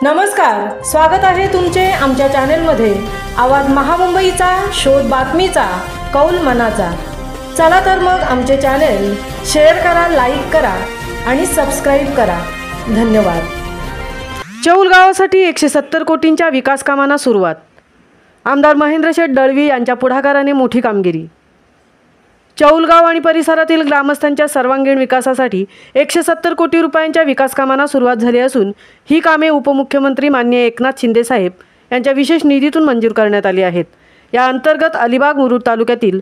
नमस्कार, स्वागत आहे तुमचे आमच्या चॅनलमध्ये। आवाज महामुंबईचा, शोध बातमीचा, कौल मनाचा। चला तर मग आमचे चॅनल शेअर करा, लाईक करा आणि सबस्क्राइब करा। धन्यवाद। चौल गावासाठी 170 कोटींच्या विकास कामांना सुरुवात। आमदार महेंद्र शेठ दळवी यांच्या पुढाकाराने मोठी कामगिरी। चौल गाव आणि परिसरातील ग्रामस्थांच्या सर्वांगीण विकासासाठी 170 कोटी रुपयांच्या विकास कामांना सुरुवात झाली असून ही कामे उपमुख्यमंत्री माननीय एकनाथ शिंदे साहेब यांच्या विशेष निधीतून मंजूर करण्यात आली आहेत। या अंतर्गत अलिबाग मुरुड तालुक्यातील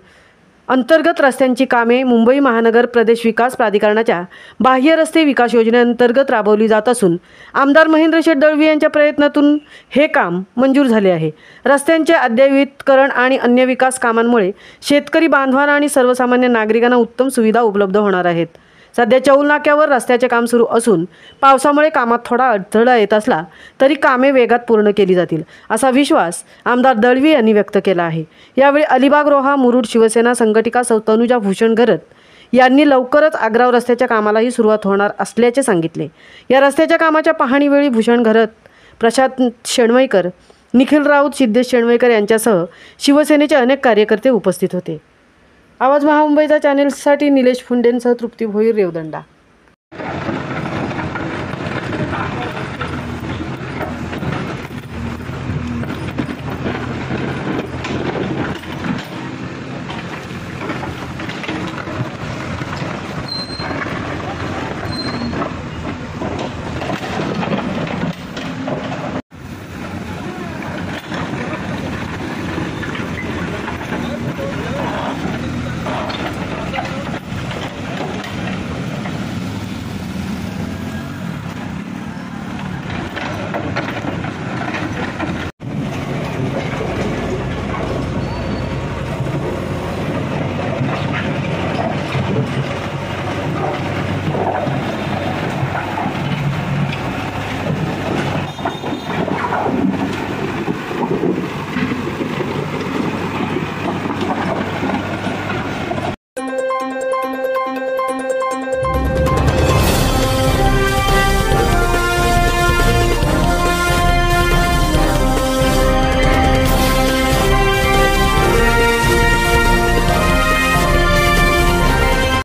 अंतर्गत रस्त्यांची कामे मुंबई महानगर प्रदेश विकास प्राधिकरणाच्या बाह्य रस्ते विकास योजनेअंतर्गत राबवली जात असून आमदार महेंद्र शेठ दळवी यांच्या प्रयत्नातून हे काम मंजूर झाले आहे। रस्त्यांचे अद्ययावतीकरण आणि अन्य विकास कामांमुळे शेतकरी बांधवांना आणि सर्वसामान्य नागरिकांना उत्तम सुविधा उपलब्ध होणार आहेत। सध्या चौल नाक्यावर रस्त्याचे काम सुरू असून पावसामुळे कामात थोडा अडथळा येत असला तरी कामे वेगात पूर्ण केली जातील असा विश्वास आमदार दळवी यांनी व्यक्त केला आहे। यावेळी अलिबाग रोहा मुरुड शिवसेना संघटिका सौ तनुजा भूषण घरत यांनी लवकरच आग्राव रस्त्याच्या कामालाही सुरुवात होणार असल्याचे सांगितले। या रस्त्याच्या कामाच्या पाहणीवेळी भूषण घरत, प्रशांत शेणवईकर, निखिल राऊत, सिद्धेश शेणवईकर यांच्यासह शिवसेनेचे अनेक कार्यकर्ते उपस्थित होते। आवाज महामुंबईचा चॅनेलसाठी निलेश फुंडेंसह तृप्ती भोईर, रेवदंडा।